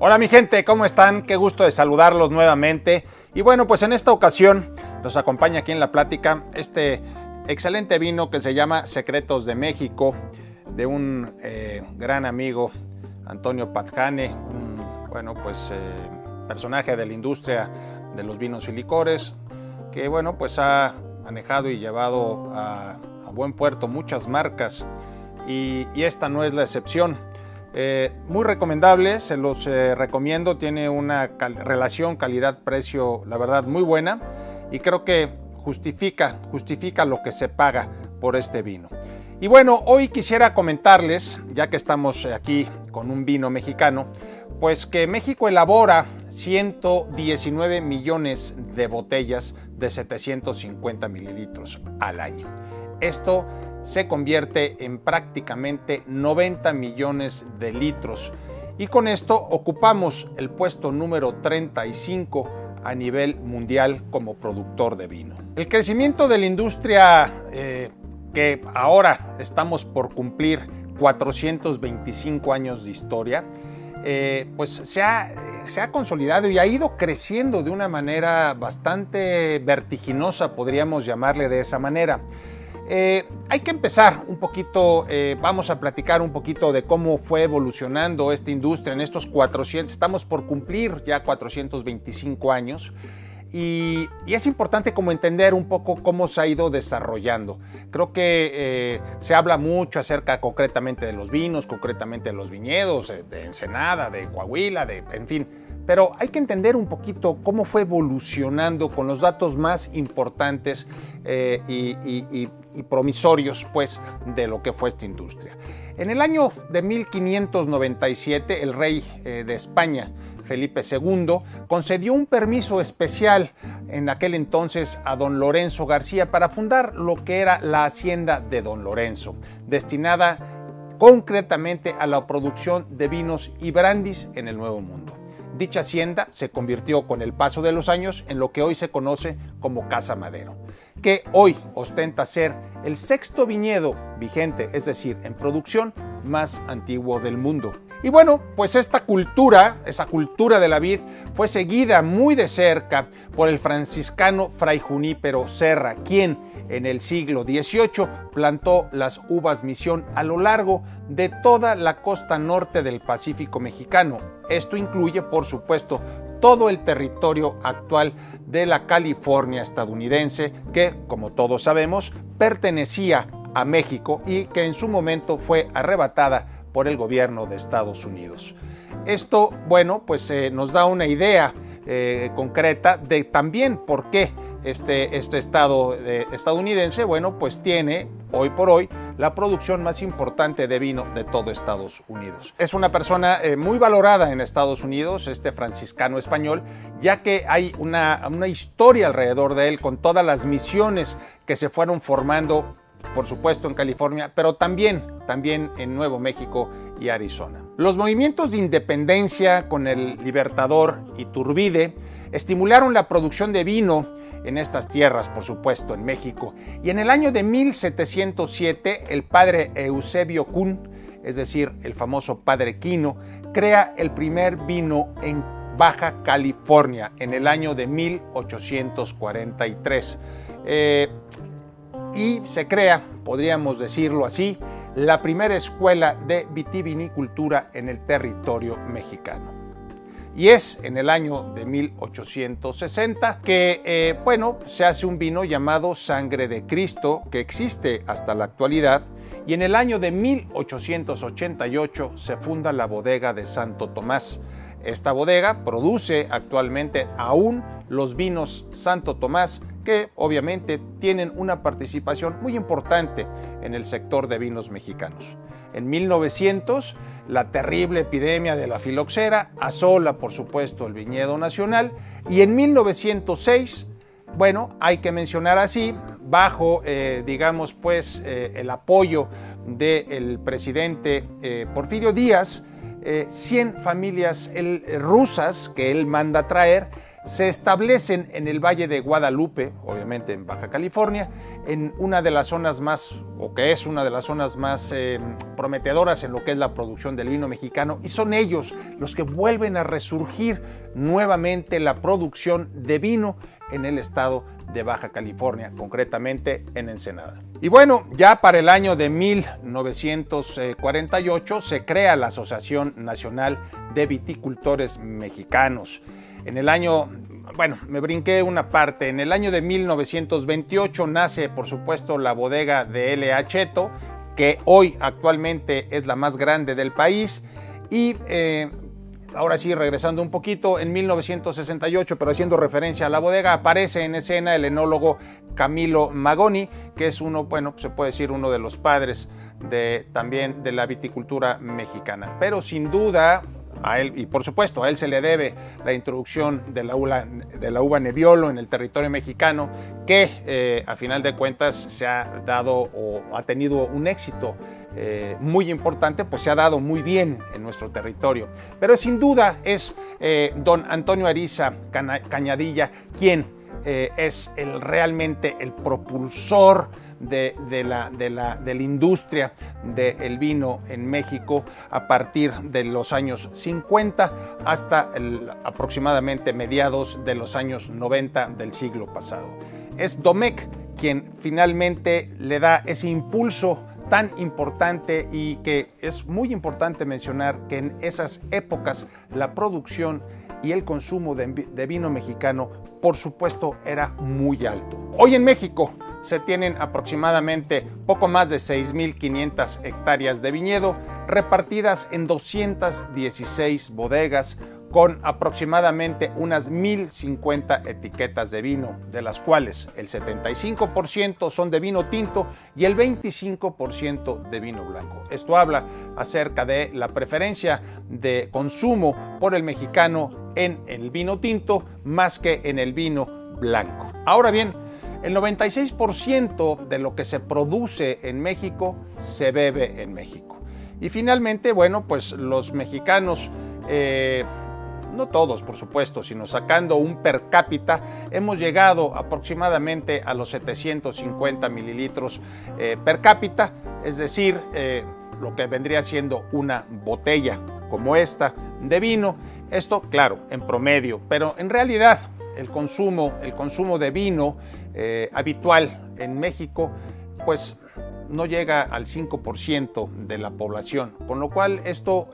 Hola mi gente, ¿cómo están? Qué gusto de saludarlos nuevamente. Y bueno, pues en esta ocasión nos acompaña aquí en la plática este excelente vino que se llama Secretos de México, de un gran amigo, Antonio Padjane, un personaje de la industria de los vinos y licores, que bueno, pues ha manejado y llevado a buen puerto muchas marcas y esta no es la excepción. Muy recomendable, se los recomiendo, tiene una relación calidad-precio, la verdad, muy buena, y creo que justifica lo que se paga por este vino. Y bueno, hoy quisiera comentarles, ya que estamos aquí con un vino mexicano, pues que México elabora 119 millones de botellas de 750 mililitros al año. Esto se convierte en prácticamente 90 millones de litros y con esto ocupamos el puesto número 35 a nivel mundial como productor de vino. El crecimiento de la industria que ahora estamos por cumplir 425 años de historia, pues se ha consolidado y ha ido creciendo de una manera bastante vertiginosa, podríamos llamarle de esa manera. Hay que empezar un poquito, vamos a platicar un poquito de cómo fue evolucionando esta industria en estos 400, estamos por cumplir ya 425 años y es importante como entender un poco cómo se ha ido desarrollando. Creo que se habla mucho acerca concretamente de los vinos, concretamente de los viñedos, de Ensenada, de Coahuila, en fin. Pero hay que entender un poquito cómo fue evolucionando con los datos más importantes y promisorios pues, de lo que fue esta industria. En el año de 1597, el rey de España, Felipe II, concedió un permiso especial en aquel entonces a don Lorenzo García para fundar lo que era la hacienda de don Lorenzo, destinada concretamente a la producción de vinos y brandis en el Nuevo Mundo. Dicha hacienda se convirtió con el paso de los años en lo que hoy se conoce como Casa Madero, que hoy ostenta ser el sexto viñedo vigente, es decir, en producción más antiguo del mundo. Y bueno, pues esa cultura de la vid fue seguida muy de cerca por el franciscano Fray Junípero Serra, quien en el siglo XVIII plantó las uvas Misión a lo largo de toda la costa norte del Pacífico mexicano. Esto incluye, por supuesto, todo el territorio actual de la California estadounidense, que, como todos sabemos, pertenecía a México y que en su momento fue arrebatada por el gobierno de Estados Unidos. Esto, bueno, pues nos da una idea concreta de también por qué este estado estadounidense, bueno, pues tiene hoy por hoy la producción más importante de vino de todo Estados Unidos. Es una persona muy valorada en Estados Unidos, este franciscano español, ya que hay una historia alrededor de él con todas las misiones que se fueron formando, por supuesto en California, pero también en Nuevo México y Arizona. Los movimientos de independencia con el libertador Iturbide estimularon la producción de vino en estas tierras, por supuesto, en México. Y en el año de 1707, el padre Eusebio Kun, es decir, el famoso padre Quino, crea el primer vino en Baja California en el año de 1843. Y se crea, podríamos decirlo así, la primera escuela de vitivinicultura en el territorio mexicano. Y es en el año de 1860 que, se hace un vino llamado Sangre de Cristo, que existe hasta la actualidad, y en el año de 1888 se funda la bodega de Santo Tomás. Esta bodega produce actualmente aún los vinos Santo Tomás, que obviamente tienen una participación muy importante en el sector de vinos mexicanos. En 1900, la terrible epidemia de la filoxera asola, por supuesto, el viñedo nacional, y en 1906, hay que mencionar así, bajo, el apoyo del presidente Porfirio Díaz, 100 familias rusas que él manda traer se establecen en el Valle de Guadalupe, obviamente en Baja California, en una de las zonas más, o que es una de las zonas más prometedoras en lo que es la producción del vino mexicano, y son ellos los que vuelven a resurgir nuevamente la producción de vino en el estado de Baja California, concretamente en Ensenada. Y bueno, ya para el año de 1948 se crea la Asociación Nacional de Viticultores Mexicanos. En el año, bueno, me brinqué una parte, en el año de 1928 nace, por supuesto, la bodega de L.A. Cheto, que hoy actualmente es la más grande del país, y ahora sí, regresando un poquito, en 1968, pero haciendo referencia a la bodega, aparece en escena el enólogo Camilo Magoni, que es uno, bueno, se puede decir uno de los padres también de la viticultura mexicana. Pero sin duda, a él, y por supuesto a él se le debe la introducción de la uva Nebbiolo en el territorio mexicano, que a final de cuentas se ha dado o ha tenido un éxito muy importante, pues se ha dado muy bien en nuestro territorio. Pero sin duda es don Antonio Ariza Cañadilla quien es realmente el propulsor de la industria del vino en México a partir de los años 50 hasta aproximadamente mediados de los años 90 del siglo pasado. Es Domecq quien finalmente le da ese impulso tan importante, y que es muy importante mencionar que en esas épocas la producción y el consumo de vino mexicano, por supuesto, era muy alto. Hoy en México se tienen aproximadamente poco más de 6.500 hectáreas de viñedo repartidas en 216 bodegas con aproximadamente unas 1.050 etiquetas de vino, de las cuales el 75% son de vino tinto y el 25% de vino blanco. Esto habla acerca de la preferencia de consumo por el mexicano en el vino tinto más que en el vino blanco. Ahora bien, el 96% de lo que se produce en México se bebe en México. Y finalmente, bueno, pues los mexicanos, no todos, por supuesto, sino sacando un per cápita, hemos llegado aproximadamente a los 750 mililitros per cápita, es decir, lo que vendría siendo una botella como esta de vino. Esto, claro, en promedio, pero en realidad el consumo de vino habitual en México, pues no llega al 5% de la población, con lo cual esto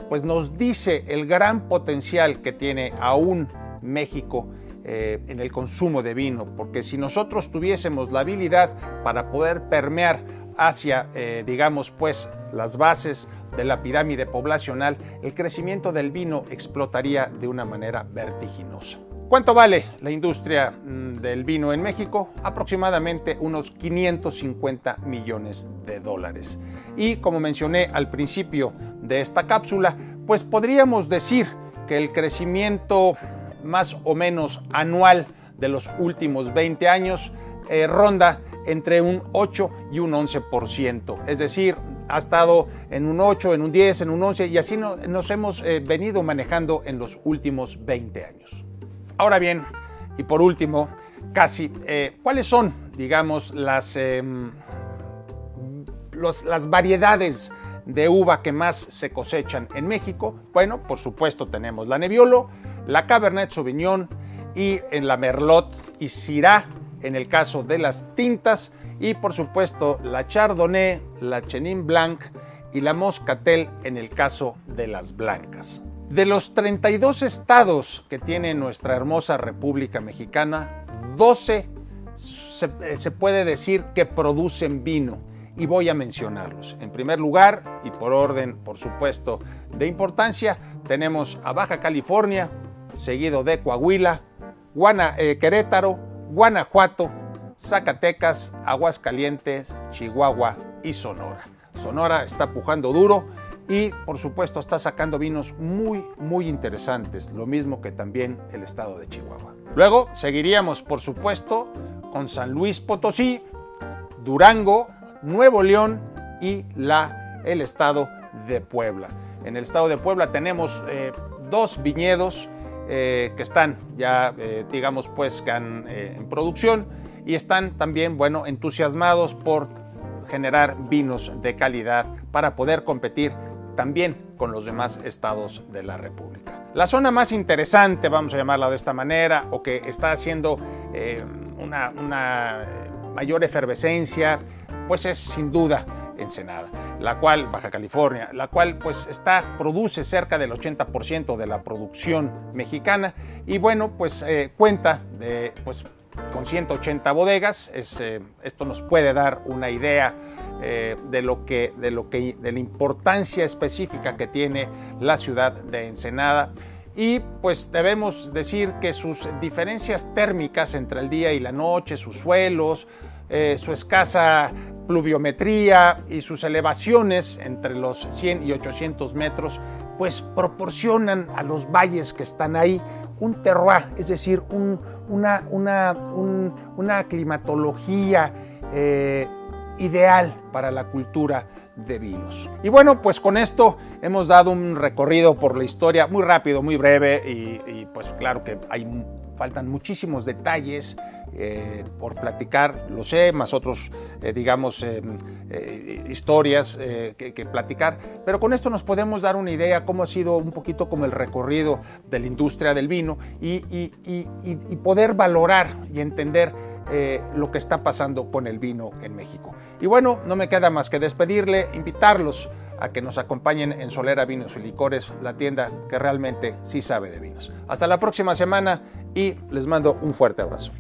pues nos dice el gran potencial que tiene aún México en el consumo de vino, porque si nosotros tuviésemos la habilidad para poder permear hacia, digamos, pues las bases de la pirámide poblacional, el crecimiento del vino explotaría de una manera vertiginosa. ¿Cuánto vale la industria del vino en México? Aproximadamente unos 550 millones de dólares. Y como mencioné al principio de esta cápsula, pues podríamos decir que el crecimiento más o menos anual de los últimos 20 años ronda entre un 8 y un 11%. Es decir, ha estado en un 8, en un 10, en un 11 y así nos hemos venido manejando en los últimos 20 años. Ahora bien, y por último, ¿cuáles son, digamos, las variedades de uva que más se cosechan en México? Bueno, por supuesto tenemos la Nebbiolo, la Cabernet Sauvignon y en la Merlot y Syrah en el caso de las tintas, y por supuesto la Chardonnay, la Chenin Blanc y la Moscatel en el caso de las blancas. De los 32 estados que tiene nuestra hermosa República Mexicana, 12 se puede decir que producen vino, y voy a mencionarlos. En primer lugar, y por orden, por supuesto, de importancia, tenemos a Baja California, seguido de Coahuila, Querétaro, Guanajuato, Zacatecas, Aguascalientes, Chihuahua y Sonora. Sonora está pujando duro y por supuesto está sacando vinos muy interesantes, lo mismo que también el estado de Chihuahua. Luego seguiríamos por supuesto con San Luis Potosí, Durango, Nuevo León y el estado de Puebla. En el estado de Puebla tenemos dos viñedos que están ya, digamos, pues, que han, en producción, y están también, bueno, entusiasmados por generar vinos de calidad para poder competir también con los demás estados de la República. La zona más interesante, vamos a llamarla de esta manera, o que está haciendo una mayor efervescencia, pues es sin duda Ensenada, la cual, Baja California, la cual pues produce cerca del 80% de la producción mexicana, y bueno, pues cuenta con 180 bodegas. Esto nos puede dar una idea de la importancia específica que tiene la ciudad de Ensenada. Y pues debemos decir que sus diferencias térmicas entre el día y la noche, sus suelos, su escasa pluviometría y sus elevaciones entre los 100 y 800 metros, pues proporcionan a los valles que están ahí un terroir, es decir, una climatología ideal para la cultura de vinos. Y bueno, pues con esto hemos dado un recorrido por la historia muy rápido, muy breve, y pues claro que faltan muchísimos detalles por platicar, lo sé, más otros, historias que platicar, pero con esto nos podemos dar una idea cómo ha sido un poquito como el recorrido de la industria del vino, y poder valorar y entender lo que está pasando con el vino en México. Y bueno, no me queda más que despedirle, invitarlos a que nos acompañen en Solera Vinos y Licores, la tienda que realmente sí sabe de vinos. Hasta la próxima semana y les mando un fuerte abrazo.